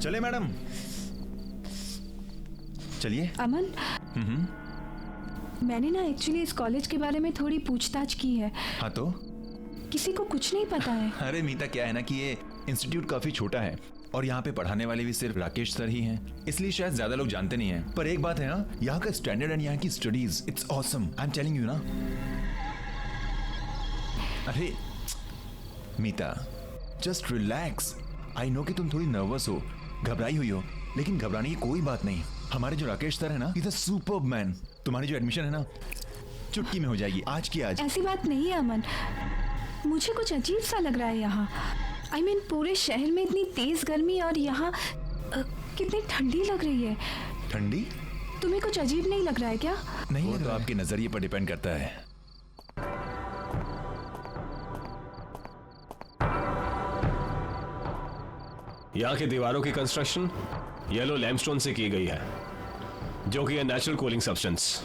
चले मैडम, चलिए। अमन, मैंने ना एक्चुअली इस कॉलेज के बारे में थोड़ी पूछताछ की है। हाँ तो? किसी को कुछ नहीं पता है। अरे मीता, क्या है ना कि ये इंस्टीट्यूट काफी छोटा है और यहाँ पे पढ़ाने वाले भी सिर्फ राकेश सर ही हैं, इसलिए शायद ज्यादा लोग जानते नहीं हैं। पर एक बात है ना, यहाँ का स्टैंडर्ड एंड यहाँ की studies, it's awesome, I am telling you ना। अरे मीता, जस्ट रिलैक्स। आई नो कि तुम थोड़ी नर्वस हो, घबराई हुई हो, लेकिन घबराने की कोई बात नहीं। हमारे जो राकेश सर है ना, इज अ सुपर्ब मैन। तुम्हारी जो एडमिशन है ना, चुटकी में हो जाएगी, आज की आज। ऐसी बात नहीं है अमन, मुझे कुछ अजीब सा लग रहा है यहाँ। आई मीन पूरे शहर में इतनी तेज गर्मी और यहाँ कितनी ठंडी लग रही है। ठंडी? तुम्हें कुछ अजीब नहीं लग रहा है क्या? नहीं, वो तो आपके नजरिए पर डिपेंड करता है। यहाँ की दीवारों की कंस्ट्रक्शन येलो लैमस्टोन से की गई है, जो कि है नेचुरल कूलिंग सब्सटेंस।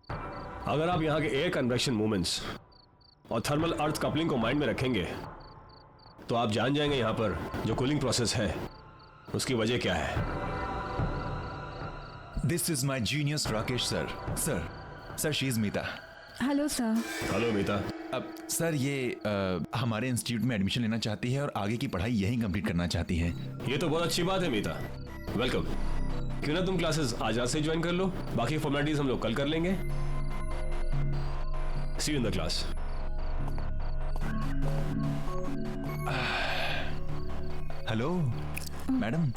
अगर आप यहाँ के एयर कन्वेक्शन मूवमेंट्स और थर्मल अर्थ कपलिंग को माइंड में रखेंगे तो आप जान जाएंगे यहाँ पर जो कूलिंग प्रोसेस है उसकी वजह क्या है। This is my genius Rakesh sir. Sir she is Meeta. Hello sir. Hello Meeta. अब सर ये हमारे इंस्टीट्यूट में एडमिशन लेना चाहती है और आगे की पढ़ाई यहीं कंप्लीट करना चाहती है। ये तो बहुत अच्छी बात है मीता, वेलकम। क्यों ना तुम क्लासेस आज रात से ज्वाइन कर लो, बाकी फॉर्मेलिटीज हम लोग कल कर लेंगे। See you in the class. Hello madam,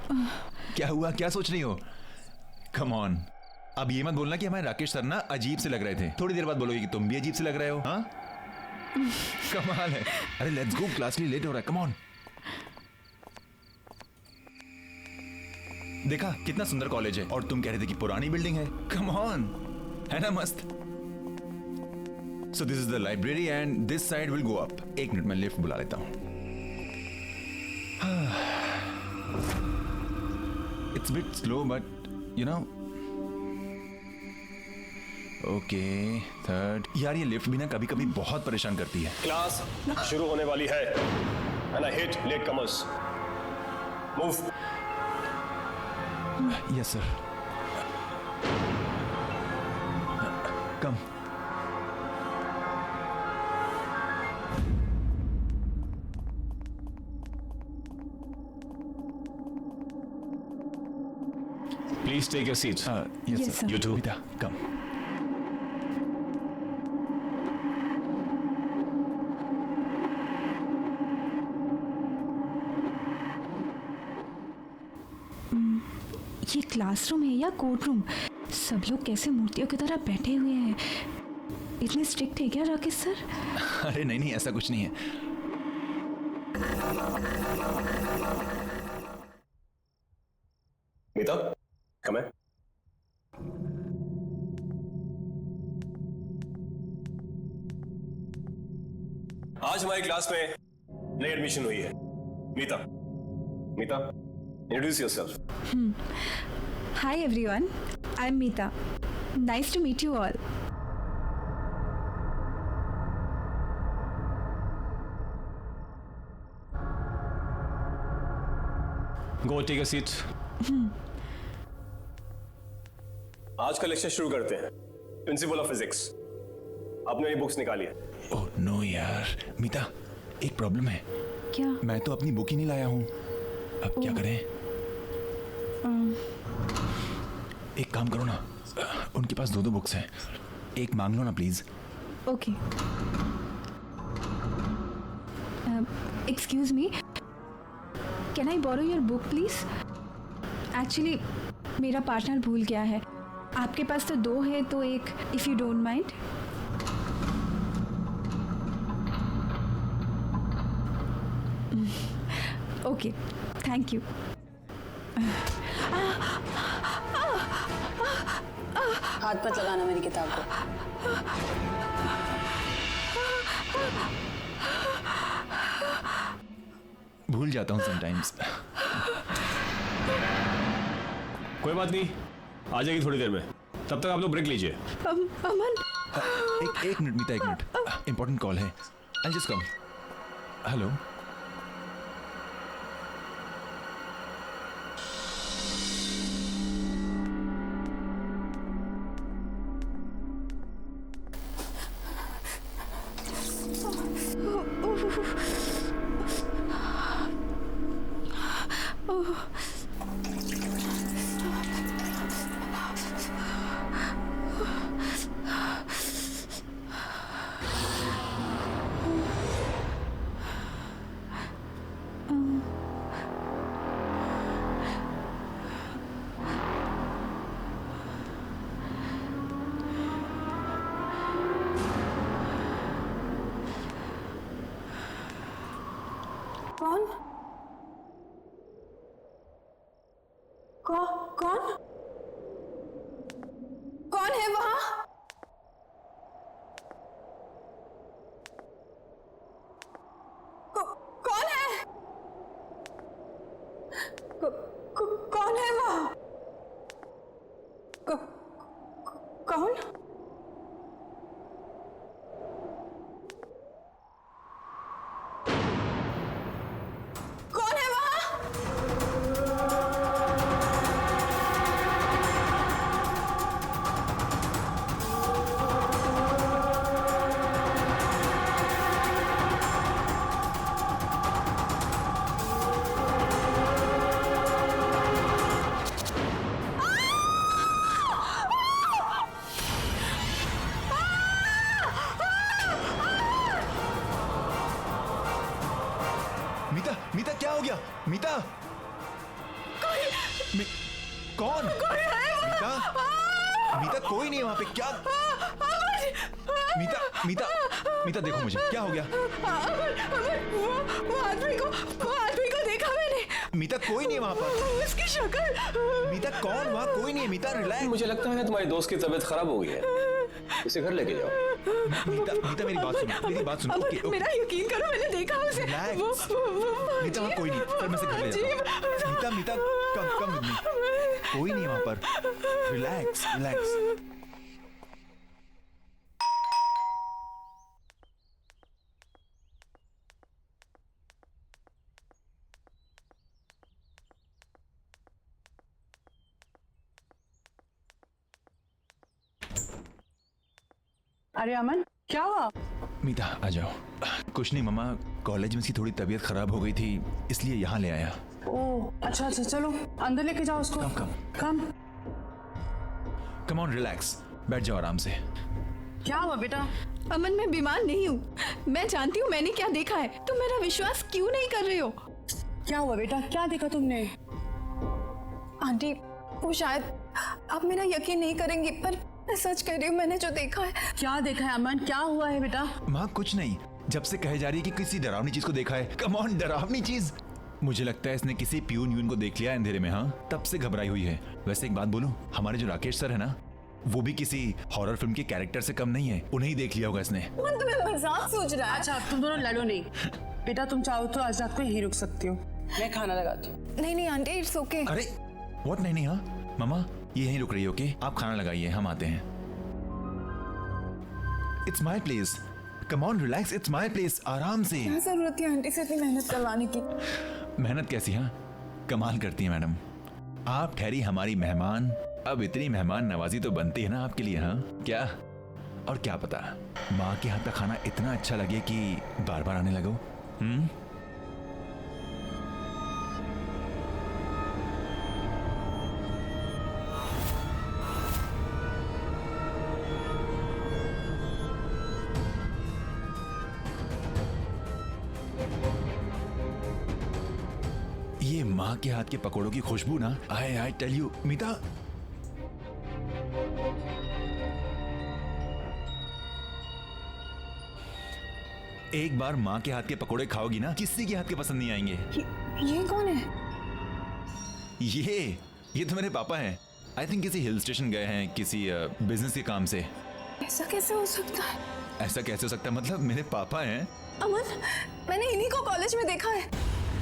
क्या हुआ, क्या सोच रही हो? कम ऑन, अब ये मत बोलना कि हमारे राकेश सर ना अजीब से लग रहे थे। थोड़ी देर बाद बोलोगे कि तुम भी अजीब से लग रहे हो। हाँ कमाल है। अरे लेट्स गो, क्लास के लिए लेट हो रहा है, कम ऑन। देखा कितना सुंदर कॉलेज है और तुम कह रहे थे कि पुरानी बिल्डिंग है। कम ऑन, है ना मस्त। So this is the library and this side will go up. एक मिनट में लिफ्ट बुला लेता हूं। It's bit slow but you know. Okay, third. यार ये लिफ्ट भी ना कभी कभी बहुत परेशान करती है। क्लास शुरू होने वाली है and I hate latecomers. Move. Yes sir. Come. Please take your seats. Yes, Yes, sir. sir. You too. Vita, come. ये क्लासरूम है या कोर्ट रूम? सब लोग कैसे मूर्तियों की तरह बैठे हुए हैं। इतने स्ट्रिक्ट है क्या राकेश सर? अरे नहीं नहीं, ऐसा कुछ नहीं है। मीता, come in. आज हमारी क्लास में नई एडमिशन हुई है Meeta. Meeta, introduce yourself. Hi everyone, I am Meeta. Nice to meet you all. Go take a seat. आज का लेक्चर शुरू करते हैं। प्रिंसिपल ऑफ फिजिक्स, आपने मेरी बुक्स निकाली है। ओह नो यार, मीता एक प्रॉब्लम है। क्या? मैं तो अपनी बुक ही नहीं लाया हूँ। अब क्या करें? एक काम करो ना, उनके पास दो बुक्स हैं, एक मांग लो ना please. Okay. Excuse me, can I borrow your book please? Actually मेरा पार्टनर भूल गया है। आपके पास तो दो है तो एक, if you don't mind. Okay, thank you. हाथ मत लगाना मेरी किताब को। भूल जाता हूँ समटाइम्स। कोई बात नहीं, आ जाएगी थोड़ी देर में। तब तक आप लोग ब्रेक लीजिए। अमन, एक मिनट मीता, एक मिनट, इंपॉर्टेंट कॉल है। I just come. हेलो कौन? कौन? कौन है वहां? कौन है? कौन है वहां? कौन? कौन है वहां? मीता, मीता क्या हो गया? मीता, कौन? मीता, मीता कोई नहीं है वहां पे। क्या? मीता, मीता, मीता देखो मुझे, क्या हो गया? वो आदमी को देखा मैंने। मीता कोई नहीं है वहां पर। उसकी शक्ल। मीता कौन? वहां कोई नहीं है। मीता रिलैक्स। मुझे लगता है तुम्हारी दोस्त की तबीयत खराब हो गई है, इसे घर लेके जाओ। मीता, मीता मेरी बात सुनो, मेरी बात सुनो। Okay, okay. मेरा यकीन करो, मैंने देखा उसे। रिलैक्स। मीता वहां कोई नहीं, फिर मैं से घर ले जाता हूं। मीता, मीता कम विद मी। कोई नहीं है वहां पर। Relax, relax. अरे अमन, क्या हुआ? मीता आ जाओ। कुछ नहीं मम्मा, कॉलेज में इसकी थोड़ी तबीयत खराब हो गई थी, इसलिए यहाँ ले आया। ओह अच्छा, चलो अंदर लेके जाओ उसको। कम। Come on, relax. बैठ जाओ आराम से। क्या हुआ बेटा? अमन, मैं बीमार नहीं हूँ। मैं जानती हूँ मैंने क्या देखा है। तुम मेरा विश्वास क्यों नहीं कर रहे हो? क्या हुआ बेटा? क्या देखा तुमने? आंटी, वो शायद आप मेरा यकीन नहीं करेंगी, पर मैं सच कह रही हूँ, मैंने जो देखा है। क्या देखा है अमन? क्या हुआ है बेटा? माँ कुछ नहीं, जब से कहे जा रही है कि किसी डरावनी चीज को देखा है। कम ऑन, डरावनी चीज? मुझे लगता है इसने किसी प्यून यून को देख लिया है अंधेरे में। हाँ, तब से घबराई हुई है। वैसे एक बात बोलूं, हमारे जो राकेश सर है ना, वो भी किसी हॉरर फिल्म के कैरेक्टर से कम नहीं है। उन्हें ही देख लिया होगा इसने। मन तुम्हें मजाक सोच रहा है। अच्छा, तुम दोनों लड़ो नहीं। बेटा तुम चाहो तो आज रात को यहीं रुक सकती हो, मैं खाना लगाती हूँ। नहीं आंटी, इट्स ओके। अरे व्हाट? नहीं। हाँ मामा, ये यहीं रुक रही है। ओके, आप खाना लगाइए, हम आते हैं। It's my place. Come on, relax. It's my place. आराम से। क्या जरूरत है आंटी से इतनी मेहनत करवाने की? मेहनत कैसी? हाँ, कमाल करती है मैडम। आप ठहरी हमारी मेहमान। अब इतनी मेहमान नवाजी तो बनती है ना आपके लिए। हाँ क्या? और क्या पता माँ के हाथ का खाना इतना अच्छा लगे कि बार बार आने लगो। ये माँ के हाथ के पकौड़ों की खुशबू ना, आई टेल यू मीता। एक बार माँ के हाथ के पकौड़े खाओगी ना, किसी के हाथ के पसंद नहीं आएंगे। ये कौन है? ये तो मेरे पापा हैं। आई थिंक किसी हिल स्टेशन गए हैं किसी बिजनेस के काम से। ऐसा कैसे हो सकता है? ऐसा कैसे हो सकता है? मतलब मेरे पापा हैं। अमन, मैंने इन्हीं को कॉलेज में देखा है।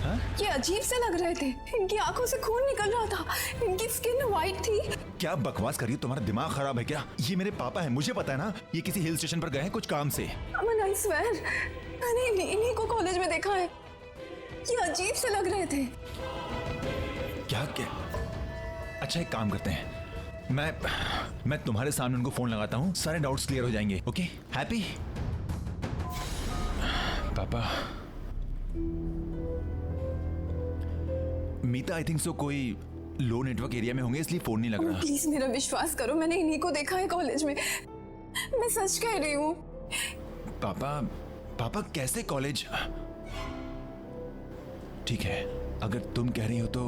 हाँ? ये अजीब से लग रहे थे। इनकी आंखों से खून निकल रहा था। इनकी स्किन वाइट थी। क्या बकवास कर रही हो? तुम्हारा दिमाग खराब है क्या? ये मेरे पापा हैं, मुझे पता है ना। ये किसी हिल स्टेशन पर गए हैं कुछ काम से। अमन, आई स्वेयर, मैंने इन्हीं को कॉलेज में देखा है। ये अजीब से लग रहे थे। क्या? अच्छा, एक काम करते हैं, मैं तुम्हारे सामने उनको फोन लगाता हूँ, सारे डाउट्स क्लियर हो जाएंगे। Okay? Happy? Meeta I think so कोई लो नेटवर्क एरिया में होंगे इसलिए फोन नहीं लग रहा। प्लीज मेरा विश्वास करो, मैंने इन्हीं को देखा है कॉलेज में, मैं सच कह रही हूँ। पापा कैसे कॉलेज? ठीक है, अगर तुम कह रही हो तो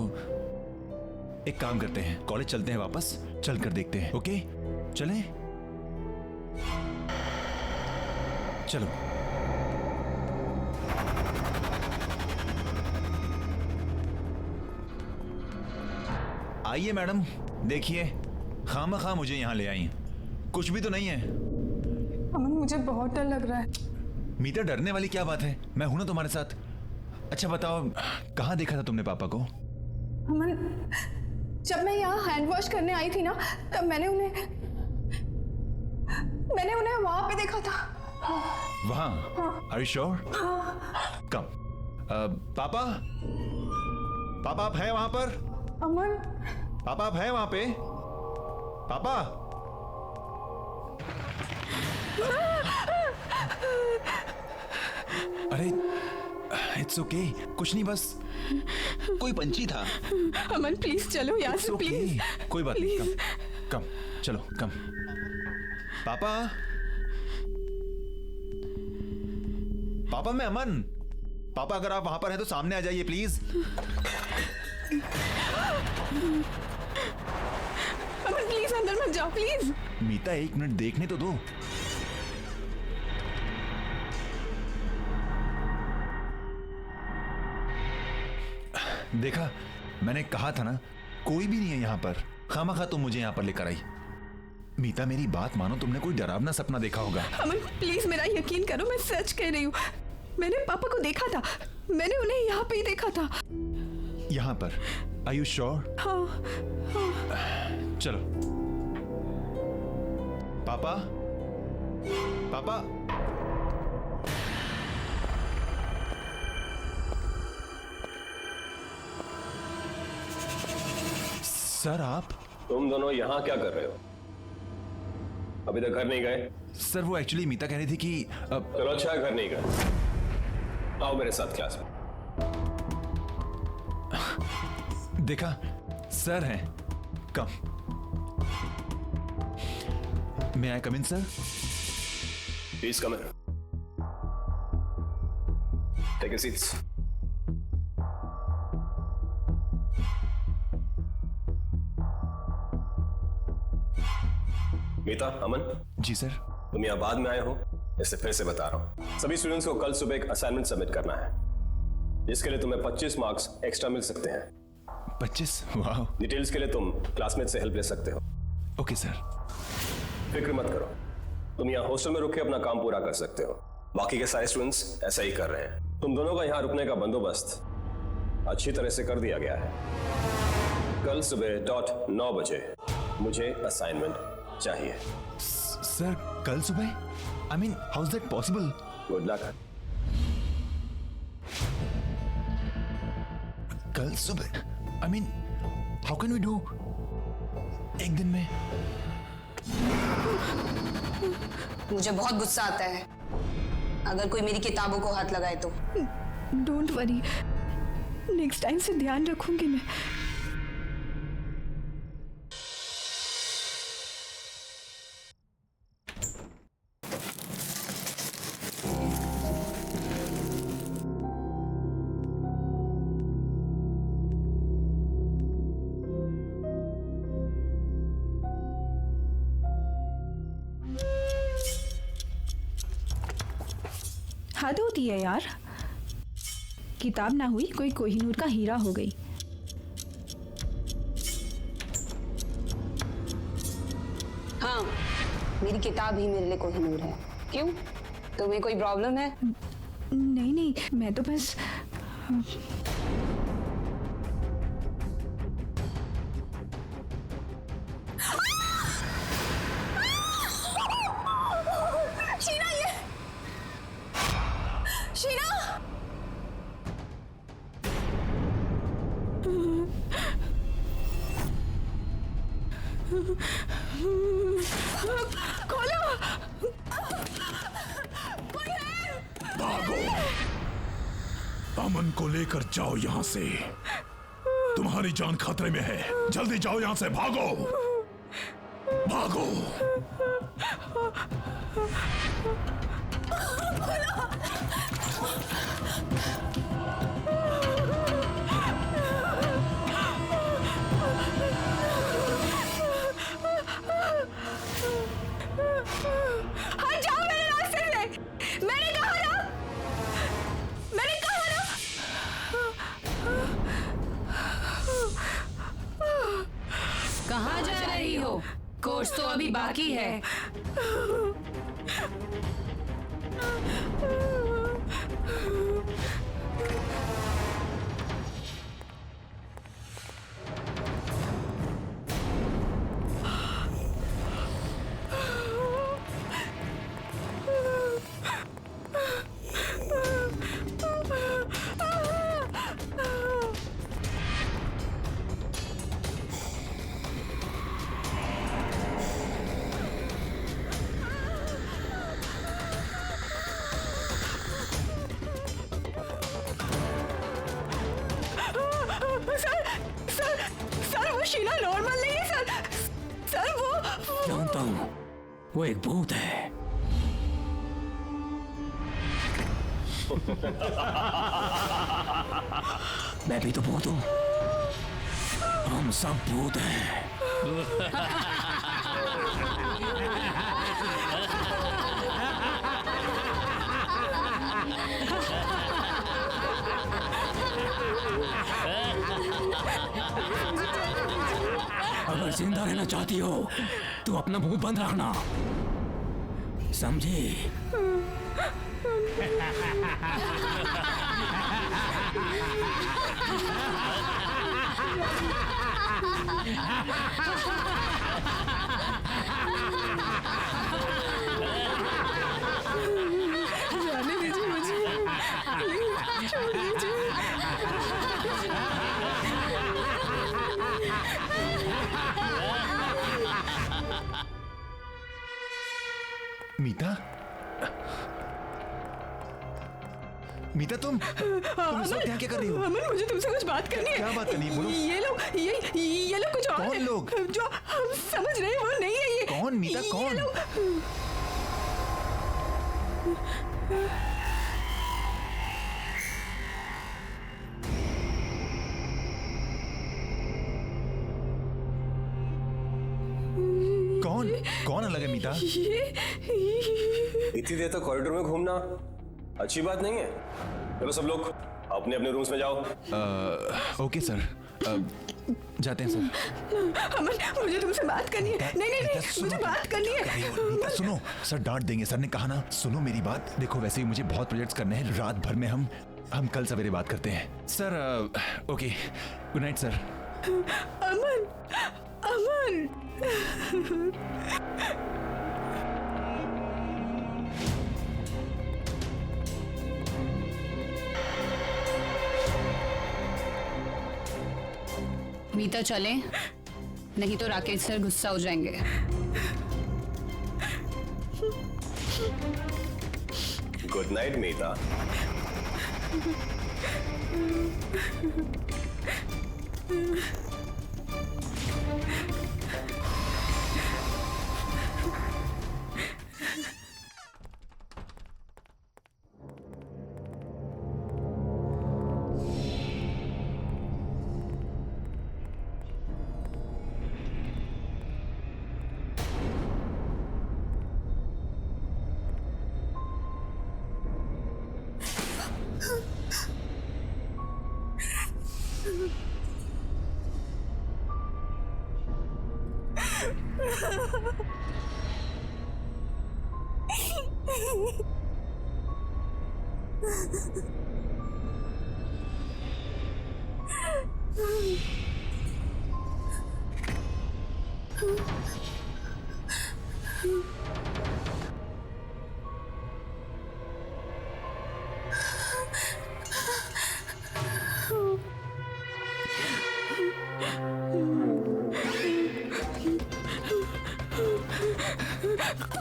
एक काम करते हैं, कॉलेज चलते हैं, वापस चल कर देखते हैं। ओके चलें? चलो। आइए मैडम, देखिए खामखा मुझे यहाँ ले आई, कुछ भी तो नहीं है। अमन मुझे बहुत डर लग रहा है। मीता डरने वाली क्या बात है, मैं हूं ना तुम्हारे साथ। अच्छा बताओ, कहाँ देखा था तुमने पापा को? अमन जब मैं यहाँ हैंड वॉश करने आई थी ना, तब मैंने उन्हें वहां पे देखा था। वहां? Are you sure? कम। पापा पापा आप हैं वहां पर? अमन पापा आप हैं वहां पे? पापा अरे इट्स ओके, कुछ नहीं, बस कोई पंछी था। अमन प्लीज चलो यहाँ से, प्लीज। कोई बात नहीं, कम चलो कम। पापा पापा मैं अमन। पापा अगर आप वहां पर हैं तो सामने आ जाइए प्लीज। अमन प्लीज अंदर मत जाओ प्लीज। मीता एक मिनट देखने तो दो। देखा, मैंने कहा था ना, कोई भी नहीं है यहाँ पर। खामखा तुम मुझे यहाँ पर लेकर आई। मीता मेरी बात मानो, तुमने कोई डरावना सपना देखा होगा। अमन प्लीज मेरा यकीन करो, मैं सच कह रही हूँ। मैंने पापा को देखा था, मैंने उन्हें यहाँ पे ही देखा था। यहाँ पर? Are you sure? हाँ। चलो। पापा पापा सर आप? तुम दोनों यहाँ क्या कर रहे हो? अभी तक घर नहीं गए? सर वो एक्चुअली मीता कह रही थी कि चलो अच्छा है, घर नहीं गए। आओ मेरे साथ क्लास में। देखा, सर हैं। Come. May I come in sir? Please come in. Take a seats. Meeta, Aman ji sir. तुम यहाँ बाद में आए हो, इससे फिर से बता रहा हूँ। सभी स्टूडेंट्स को कल सुबह एक असाइनमेंट सबमिट करना है, जिसके लिए तुम्हें 25 मार्क्स एक्स्ट्रा मिल सकते हैं। 25? वाह। डिटेल्स के लिए तुम क्लासमेट से हेल्प ले सकते हो। Okay sir. फिक्र मत करो, तुम यहाँ हॉस्टल में रुक के अपना काम पूरा कर सकते हो। बाकी के सारे स्टूडेंट्स ऐसा ही कर रहे हैं। तुम दोनों का यहाँ रुकने का बंदोबस्त अच्छी तरह से कर दिया गया है। कल सुबह .9 बजे मुझे असाइनमेंट चाहिए। सर कल सुबह? I mean how is that possible? Good luck. कल सुबह? I mean how can we do एक दिन में? मुझे बहुत गुस्सा आता है अगर कोई मेरी किताबों को हाथ लगाए तो। डोंट वरी, नेक्स्ट टाइम से ध्यान रखूंगी मैं। हद होती है यार, किताब ना हुई कोई कोहिनूर का हीरा हो गई। हाँ, मेरी किताब ही मेरे लिए कोहिनूर है। क्यों, तुम्हें कोई प्रॉब्लम है? नहीं नहीं, मैं तो बस शीना, ये शीना, खोलो, कोई है? भागो, अमन को लेकर जाओ यहां से। तुम्हारी जान खतरे में है, जल्दी जाओ यहाँ से, भागो भागो। हट जाओ मेरे रास्ते से। मैंने कहा ना। कहाँ जा रही हो? कोर्स तो अभी बाकी है। सर वो शीला नॉर्मल नहीं है सर वो जानता हूँ, वो एक भूत है। मैं भी तो भूत हूँ, हम सब भूत हैं। अगर जिंदा रहना चाहती हो तो अपना मुंह बंद रखना, समझी? जाने दीजिए मुझे, प्लीज छोड़ दीजिए। मीता, मीता तुम इस वक्त यहाँ क्या कर रही हो? अमन मुझे तुमसे कुछ बात करनी है। क्या बात करनी है? बोलो। ये लोग कुछ और कौन है, लोग? जो हम समझ रहे हैं वो नहीं है ये। कौन मीता, ये कौन? लोग- कौन कौन अलग है मीता? इतनी देर तक कॉरिडोर में घूमना अच्छी बात नहीं है। चलो सब लोग अपने अपने रूम्स में जाओ। ओके सर, जाते हैं सर। अमन मुझे तुमसे बात करनी है। नहीं मुझे बात करनी है। मीता सुनो, सर डांट देंगे। सर ने कहा ना, सुनो मेरी बात। देखो वैसे ही मुझे बहुत प्रोजेक्ट्स करने हैं, रात भर में हम कल सवेरे बात करते हैं sir. Okay, good night sir. Aman Aman Meeta चले, नहीं तो राकेश सर गुस्सा हो जाएंगे। Good night Meeta.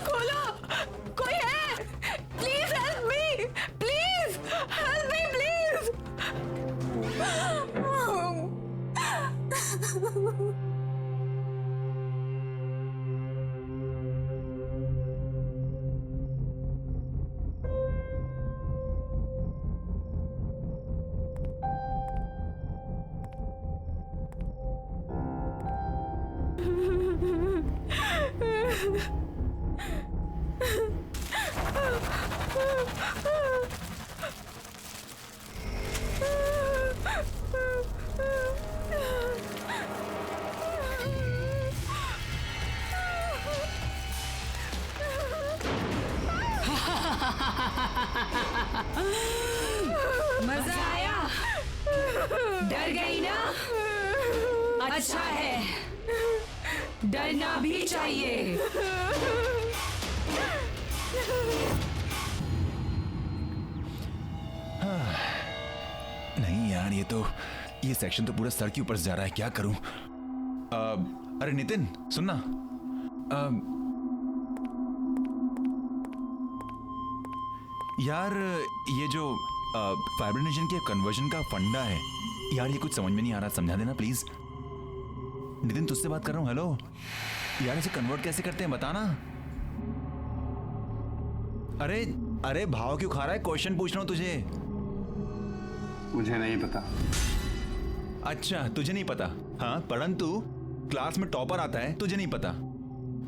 खोलो, कोई है? Please help me, please help me, please. मजा आया? डर गई ना? अच्छा है, डरना भी चाहिए। नहीं यार, ये सेक्शन तो पूरा सर के ऊपर से जा रहा है, क्या करूं? अरे नितिन सुनना, यार ये जो फाइब्रिनेशन के कन्वर्जन का फंडा है यार, ये कुछ समझ में नहीं आ रहा, समझा देना प्लीज। नितिन तुझसे बात कर रहा हूँ। हेलो यार, इसे कन्वर्ट कैसे करते हैं बताना। अरे अरे भाव क्यों खा रहा है? क्वेश्चन पूछ रहा हूँ तुझे। मुझे नहीं पता। अच्छा तुझे नहीं पता? हाँ, परंतु क्लास में टॉपर आता है, तुझे नहीं पता।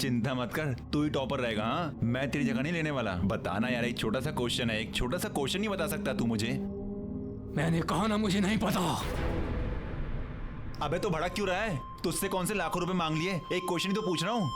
चिंता मत कर, तू ही टॉपर रहेगा। हाँ, मैं तेरी जगह नहीं लेने वाला। बताना यार, एक छोटा सा क्वेश्चन है, एक छोटा सा क्वेश्चन नहीं बता सकता तू मुझे? मैंने कहा ना मुझे नहीं पता। अबे तो भड़क क्यों रहा है? तुझसे कौन से लाखों रुपए मांग लिए? एक क्वेश्चन ही तो पूछ रहा हूँ।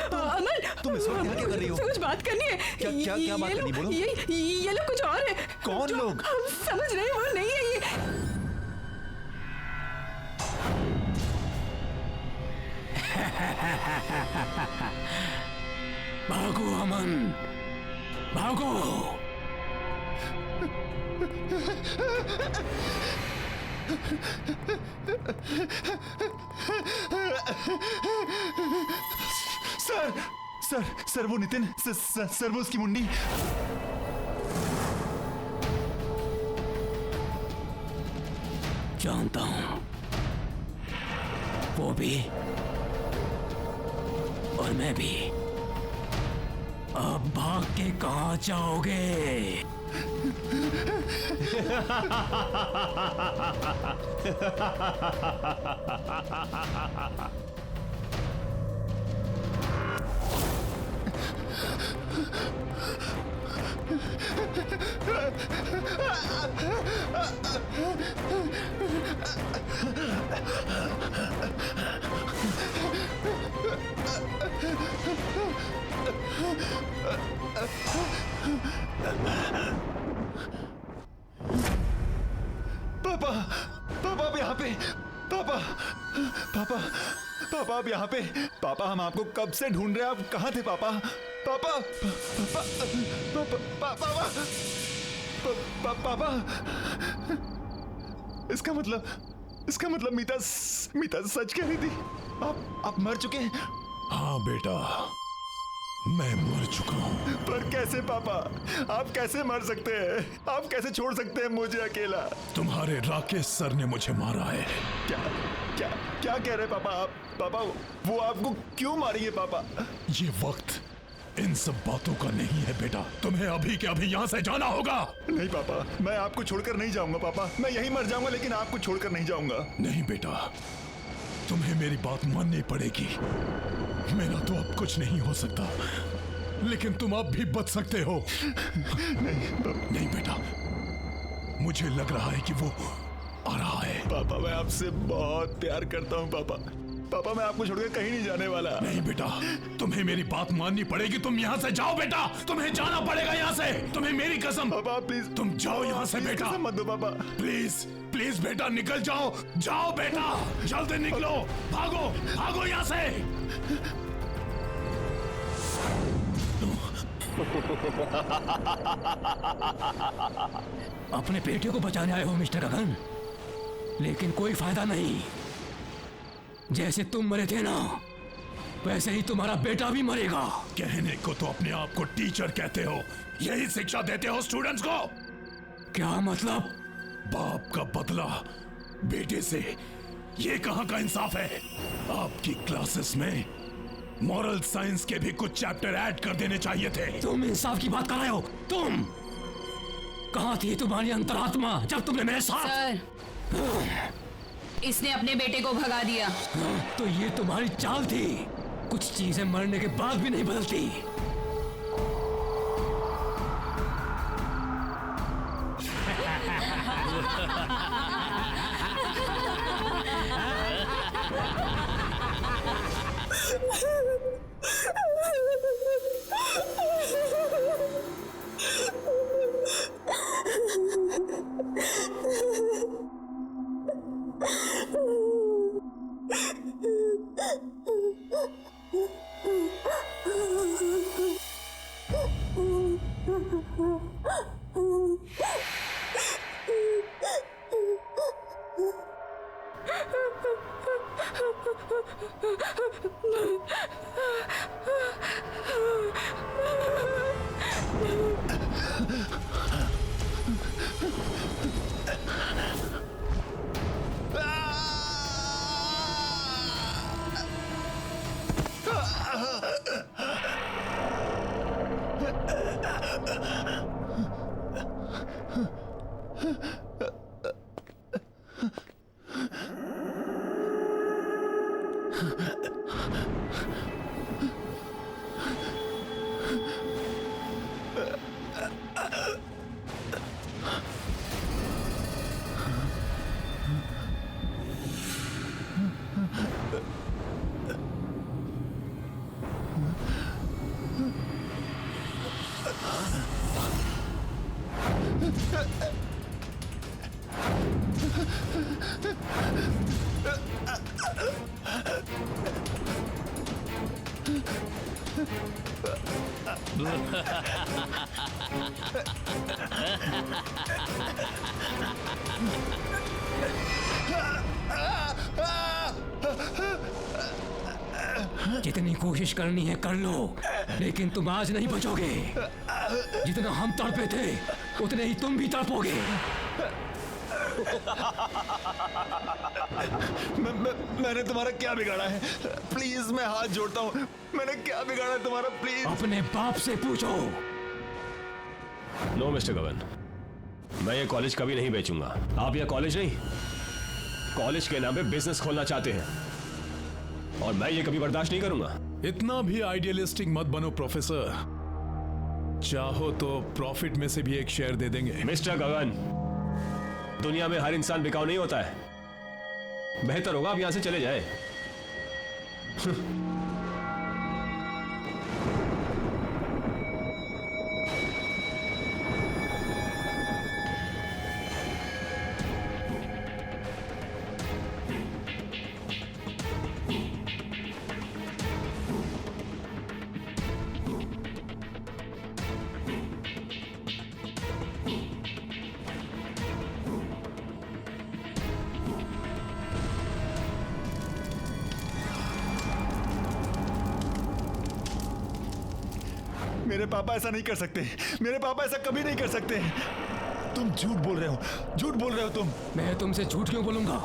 अमन, तुम इस वक्त यहाँ क्या कर रही हो? कुछ बात करनी है। क्या बात करनी, बोलो। ये लोग कुछ और है। कौन जो लोग? हम समझ रहे हैं वो नहीं है ये। भागो अमन, भागो। सर सर सर वो नितिन, सर वो उसकी मुंडी। जानता हूं, वो भी और मैं भी। अब भाग के कहां जाओगे? पापा, पापा आप यहाँ पे। पापा, पापा, पापा आप यहाँ पे। पापा हम आपको कब से ढूंढ रहे हैं, आप कहाँ थे पापा? पापा, पापा, पापा, पापा, पापा। इसका मतलब मीता सच कह रही थी। आप मर चुके हैं? हाँ बेटा, मैं मर चुका हूँ। पर कैसे पापा? आप कैसे मर सकते हैं? आप कैसे छोड़ सकते हैं मुझे अकेला? तुम्हारे राकेश सर ने मुझे मारा है। क्या क्या क्या कह रहे पापा आप? पापा वो आपको क्यों मारेंगे पापा? ये वक्त इन सब बातों का नहीं है बेटा, तुम्हें अभी के अभी यहाँ से जाना होगा। नहीं पापा, मैं आपको छोड़कर नहीं जाऊंगा पापा। मैं यहीं मर जाऊंगा लेकिन आपको छोड़कर नहीं जाऊंगा। नहीं बेटा, तुम्हें मेरी बात माननी पड़ेगी। मेरा तो अब कुछ नहीं हो सकता, लेकिन तुम अब भी बच सकते हो। नहीं बेटा, मुझे लग रहा है कि वो आ रहा है। पापा मैं आपसे बहुत प्यार करता हूँ पापा। पापा मैं आपको छोड़कर कहीं नहीं जाने वाला। नहीं बेटा, तुम्हें मेरी बात माननी पड़ेगी। तुम यहाँ से जाओ बेटा, तुम्हें जाना पड़ेगा यहाँ से। तुम्हें मेरी कसम। पापा प्लीज तुम जाओ यहाँ से बेटा। कसम मत दो पापा। प्लीज प्लीज बेटा निकल जाओ। जाओ बेटा, जल्दी निकलो। भागो भागो यहाँ से। अपने बेटे को बचाने आए हो मिस्टर गगन, लेकिन कोई फायदा नहीं। जैसे तुम मरे थे ना, वैसे ही तुम्हारा बेटा भी मरेगा। कहने को तो अपने आप को टीचर कहते हो, यही शिक्षा देते हो स्टूडेंट्स को? क्या मतलब? बाप का बदला बेटे से, ये कहां का इंसाफ है? आपकी क्लासेस में मॉरल साइंस के भी कुछ चैप्टर ऐड कर देने चाहिए थे। तुम इंसाफ की बात कर रहे हो? तुम कहां थी तुम्हारी अंतरात्मा जब तुमने मेरे साथ? सर, इसने अपने बेटे को भगा दिया। तो ये तुम्हारी चाल थी। कुछ चीजें मरने के बाद भी नहीं बदलती। जितनी कोशिश करनी है कर लो, लेकिन तुम आज नहीं बचोगे। जितना हम तड़पे थे उतने ही तुम भी तड़पोगे। मैंने तुम्हारा क्या बिगाड़ा है? प्लीज मैं हाथ जोड़ता हूँ, मैंने क्या बिगाड़ा है तुम्हारा? प्लीज अपने बाप से पूछो। नो मिस्टर गगन, मैं ये कॉलेज कभी नहीं बेचूंगा। आप ये कॉलेज नहीं, कॉलेज के नाम पे बिजनेस खोलना चाहते हैं और मैं ये कभी बर्दाश्त नहीं करूंगा। इतना भी आइडियलिस्टिक मत बनो प्रोफेसर। चाहो तो प्रॉफिट में से भी एक शेयर दे देंगे। मिस्टर गगन, दुनिया में हर इंसान बिकाऊ नहीं होता है। बेहतर होगा आप यहां से चले जाए। मेरे पापा ऐसा नहीं कर सकते, मेरे पापा ऐसा कभी नहीं कर सकते। तुम झूठ बोल रहे हो, झूठ बोल रहे हो तुम। मैं तुमसे झूठ क्यों बोलूंगा?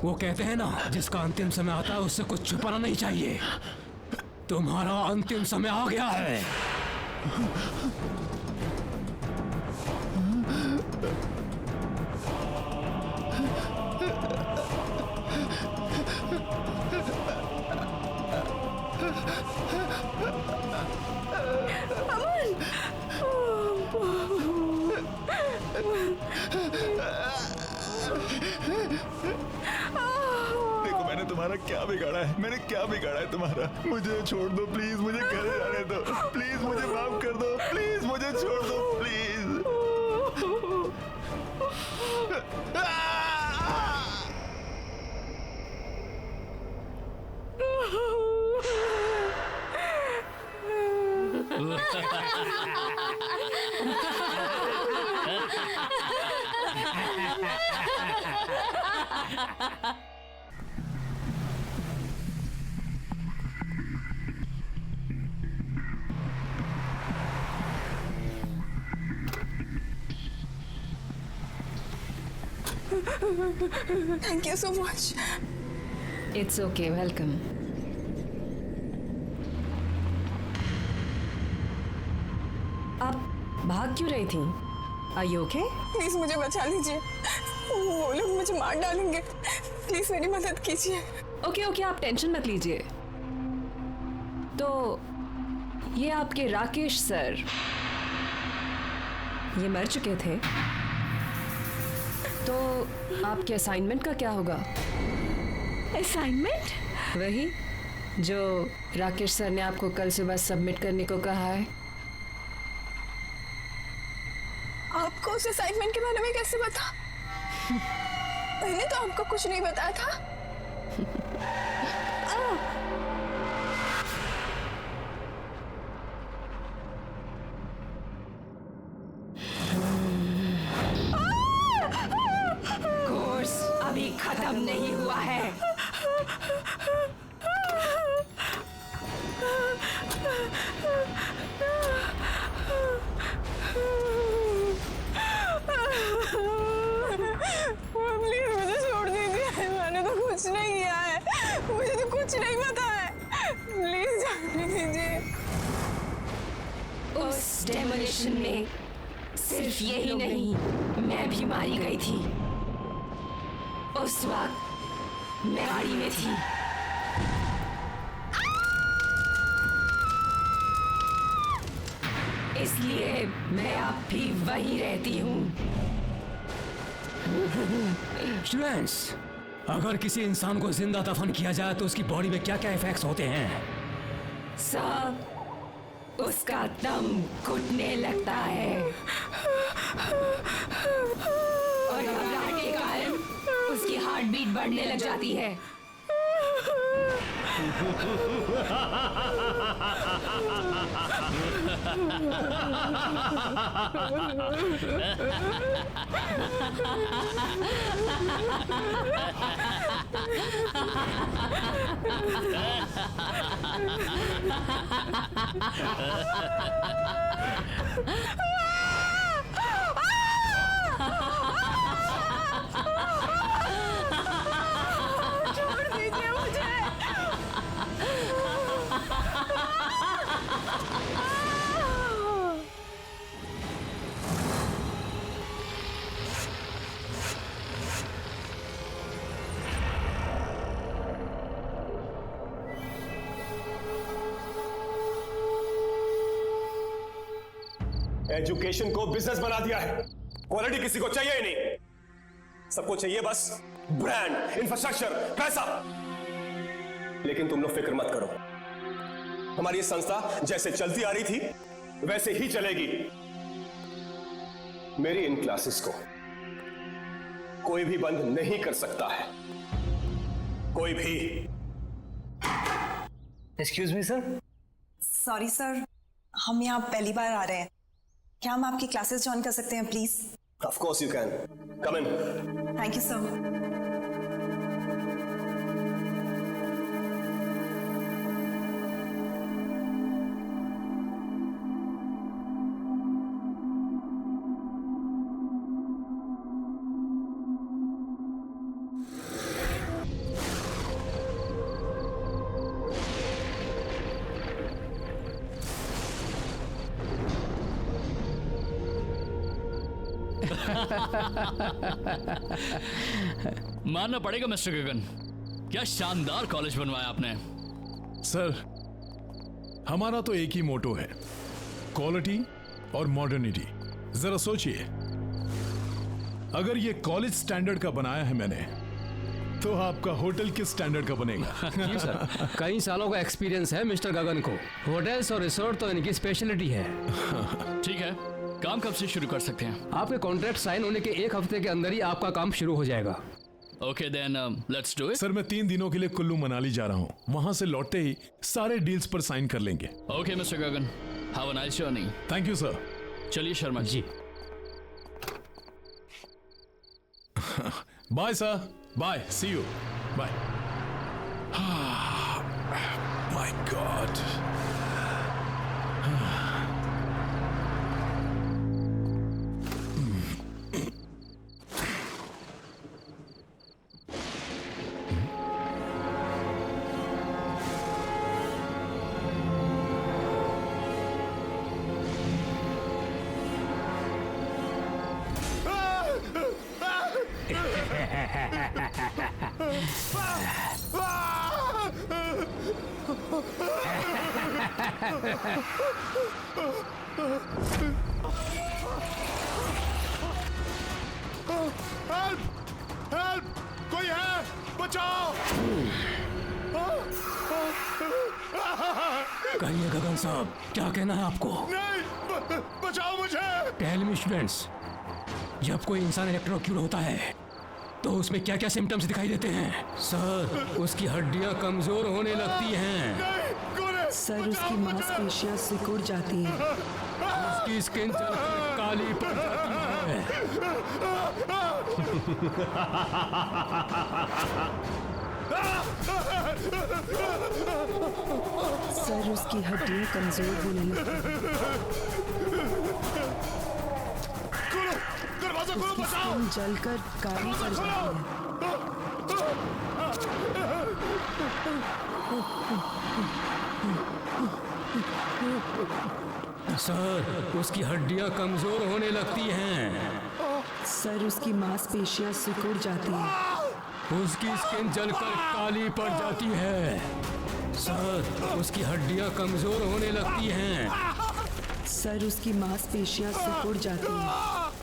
वो कहते हैं ना, जिसका अंतिम समय आता है उससे कुछ छुपाना नहीं चाहिए। तुम्हारा अंतिम समय आ गया है। तुम्हारा क्या बिगाड़ा है? मैंने क्या बिगाड़ा है तुम्हारा? मुझे छोड़ दो प्लीज, मुझे घर जाने दो प्लीज, मुझे माफ कर दो प्लीज, मुझे छोड़ दो please. Thank you so much. It's okay, welcome. आप भाग क्यों रही थी? Are you okay? प्लीज मुझे बचा लीजिए, वो लोग मुझे मार डालेंगे, प्लीज मेरी मदद कीजिए। ओके, आप टेंशन मत लीजिए। तो ये आपके राकेश सर, ये मर चुके थे, तो आपके असाइनमेंट का क्या होगा? असाइनमेंट? वही जो राकेश सर ने आपको कल सुबह सबमिट करने को कहा है। आपको उस असाइनमेंट के बारे में कैसे पता? मैंने तो आपको कुछ नहीं बताया था। कोर्स अभी खत्म नहीं हुआ है। प्लीज मुझे छोड़ दीजिए, मैंने तो कुछ नहीं किया है, मुझे तो कुछ नहीं पता है, प्लीज जाने दीजिए। उस डेमोलिशन में सिर्फ यही नहीं, मैं भी मारी गई थी। उस वक्त मैं गाड़ी में थी। इसलिए मैं अब भी वहीं रहती हूँ। स्टूडेंट्स, अगर किसी इंसान को जिंदा दफन किया जाए तो उसकी बॉडी में क्या क्या इफेक्ट्स होते हैं? सब उसका दम घुटने लगता है और घबराहट के कारण उसकी हार्ट बीट बढ़ने लग जाती है। छोड़ दीजिए मुझे। एजुकेशन को बिजनेस बना दिया है। क्वालिटी किसी को चाहिए ही नहीं, सबको चाहिए बस ब्रांड, इंफ्रास्ट्रक्चर, पैसा। लेकिन तुम लोग फिक्र मत करो, हमारी संस्था जैसे चलती आ रही थी वैसे ही चलेगी। मेरी इन क्लासेस को कोई भी बंद नहीं कर सकता है, कोई भी। Excuse me sir. Sorry sir, हम यहाँ पहली बार आ रहे हैं, क्या हम आपकी क्लासेस ज्वाइन कर सकते हैं please? Of course you can, come in. Thank you sir. मानना पड़ेगा मिस्टर गगन, क्या शानदार कॉलेज बनवाया आपने। सर, हमारा तो एक ही मोटो है, क्वालिटी और मॉडर्निटी। जरा सोचिए, अगर ये कॉलेज स्टैंडर्ड का बनाया है मैंने, तो आपका होटल किस स्टैंडर्ड का बनेगा? जी सर, कई सालों का एक्सपीरियंस है मिस्टर गगन को। होटल्स और रिसोर्ट तो इनकी स्पेशलिटी है। ठीक है, काम कब से शुरू कर सकते हैं? आपके कॉन्ट्रैक्ट साइन होने के 1 हफ्ते के अंदर ही आपका काम शुरू हो जाएगा। Okay then let's do it. Sir मैं 3 दिनों के लिए कुल्लू मनाली जा रहा हूँ। वहाँ से लौटते ही सारे डील्स पर साइन कर लेंगे। Okay mister Gagan, have a nice journey. Thank you sir. चलिए Sharma ji. Bye sir, bye, see you, bye. My God. Help! Help! कोई है? बचाओ! कहिए गगन साहब, क्या कहना है आपको? नहीं, बचाओ मुझे! टेल मी स्टूडेंट्स, जब कोई इंसान इलेक्ट्रोक्यूट होता है तो उसमें क्या क्या सिम्टम्स दिखाई देते हैं? सर, उसकी हड्डियां कमजोर होने लगती हैं। सर, उसकी मांसपेशियां सिकुड़ जाती हैं। उसकी स्किन जलकर काली पड़ जाती है। सर, उसकी हड्डियां कमजोर होने लगती हैं। दरवाजा खोलो, बचाओ! स्किन जलकर काली पड़ जाती है। सर, उसकी हड्डियां कमजोर होने लगती हैं। सर, उसकी मांसपेशियां सिकुड़ जाती हैं। उसकी स्किन जलकर काली पड़ जाती है। सर, उसकी हड्डियां कमजोर होने लगती हैं। सर, उसकी मांसपेशियां सिकुड़ जाती हैं।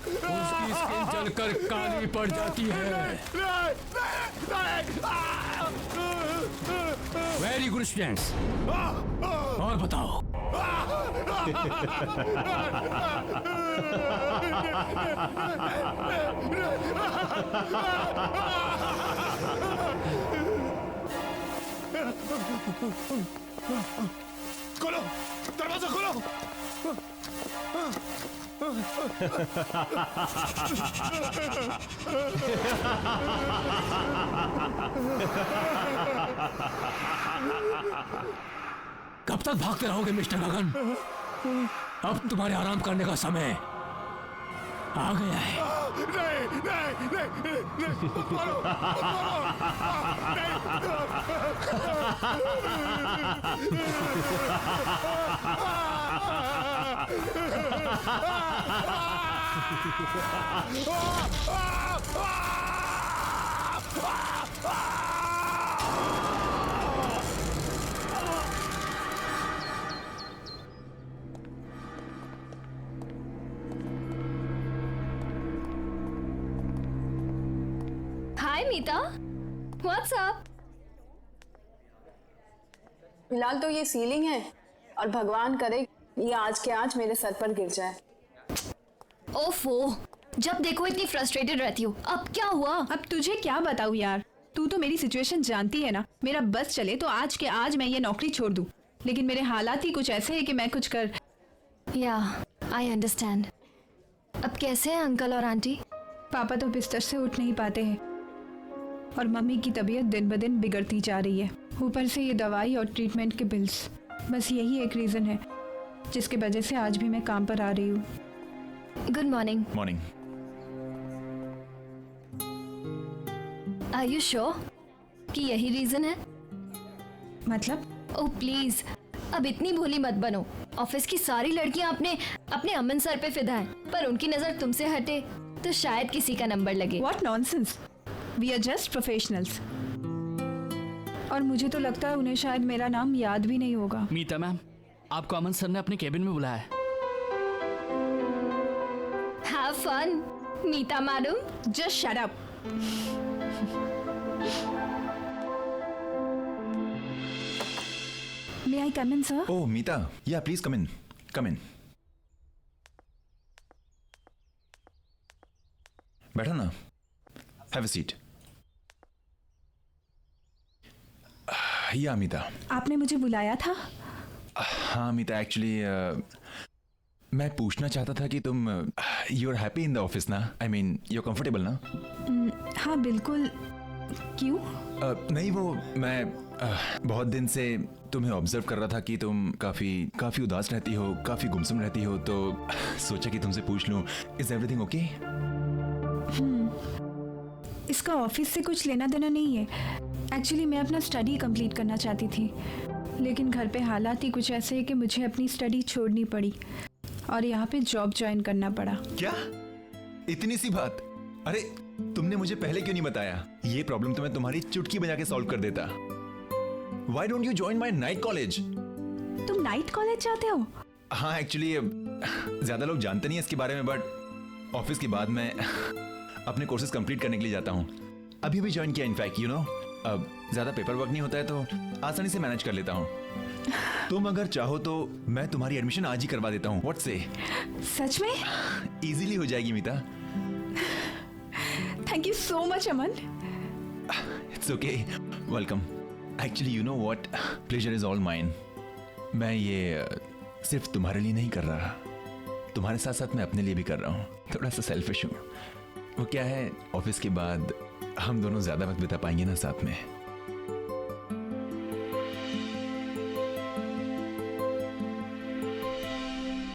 उसकी स्किन जलकर काली पड़ जाती है। वेरी गुड स्टूडेंट्स, और बताओ। खोलो, दरवाजा खोलो। कब तक भागते रहोगे मिस्टर गगन? अब तुम्हारे आराम करने का समय आ गया है। नहीं, नहीं, नहीं, नहीं, मारो, हाय मीता, व्हाट्स अप? फिलहाल तो ये सीलिंग है और भगवान करे ये आज के आज मेरे सर पर गिर जाए। ओफो, जब देखो इतनी फ्रस्ट्रेटेड रहती हो। अब क्या हुआ? अब तुझे क्या बताऊँ यार, तू तो मेरी सिचुएशन जानती है ना। मेरा बस चले तो आज के आज मैं ये नौकरी छोड़ दूँ, लेकिन मेरे हालात ही कुछ ऐसे हैं कि मैं कुछ कर। या आई अंडरस्टैंड। अब कैसे हैं अंकल और आंटी? पापा तो बिस्तर से उठ नहीं पाते हैं और मम्मी की तबीयत दिन ब दिन बिगड़ती जा रही है। ऊपर से ये दवाई और ट्रीटमेंट के बिल्स, बस यही एक रीज़न है जिसकी वजह से आज भी मैं काम पर आ रही हूँ। Good morning. Morning. Are you sure कि यही रीजन है? मतलब? ओह प्लीज, अब इतनी भोली मत बनो। ऑफिस की सारी लड़कियां अपने अमन सर पे फिदा हैं, पर उनकी नजर तुमसे हटे तो शायद किसी का नंबर लगे। What nonsense! We are just professionals. और मुझे तो लगता है उन्हें शायद मेरा नाम याद भी नहीं होगा। मीता मैम, आपको अमन सर ने अपने केबिन में बुलाया है। Have fun, Meeta madam. Just shut up. May I come in, sir? Oh, Meeta. Yeah, please come in. Come in. बैठो ना. Have a seat. Yeah, Meeta. आपने मुझे बुलाया था? हाँ मीता, एक्चुअली मैं पूछना चाहता था कि तुम you are happy in the office ना? I mean you are comfortable ना? हाँ बिल्कुल. क्यों? नहीं, वो मैं बहुत दिन से तुम्हें ऑब्जर्व कर रहा था कि तुम काफी उदास रहती हो, काफी गुमसुम रहती हो, तो सोचा कि तुमसे पूछ लूं, इज एवरीथिंग ओके? इसका ऑफिस से कुछ लेना देना नहीं है. एक्चुअली मैं अपना स्टडी कंप्लीट करना चाहती थी, लेकिन घर पे हालात ही कुछ ऐसे है कि मुझे अपनी स्टडी छोड़नी पड़ी और यहाँ पे जॉब ज्वाइन करना पड़ा. क्या? इतनी सी बात? अरे तुमने मुझे पहले क्यों नहीं बताया? ये प्रॉब्लम तो मैं तुम्हारी चुटकी बजा के सॉल्व कर देता. Why don't you join my night college? तुम नाइट कॉलेज जाते हो? हाँ, एक्चुअली ज्यादा लोग जानते नहीं है इसके बारे में, बट ऑफिस के बाद मैं अपने कोर्सेज कंप्लीट करने के लिए जाता हूँ. अभी भी ज्वाइन किया इनफैक्ट, यू नो. अब ज्यादा पेपर वर्क नहीं होता है तो आसानी से मैनेज कर लेता हूँ. तुम अगर चाहो तो मैं तुम्हारी एडमिशन आज ही करवा देता हूँ. व्हाट से? सच में? इजीली हो जाएगी Meeta. Thank you so much Aman. It's okay, welcome. Actually you know what, pleasure is all mine. मैं ये सिर्फ तुम्हारे लिए नहीं कर रहा, तुम्हारे साथ साथ मैं अपने लिए भी कर रहा हूँ. थोड़ा सा सेल्फिश हूँ. वो क्या है, ऑफिस के बाद हम दोनों ज्यादा वक्त बिता पाएंगे ना साथ में.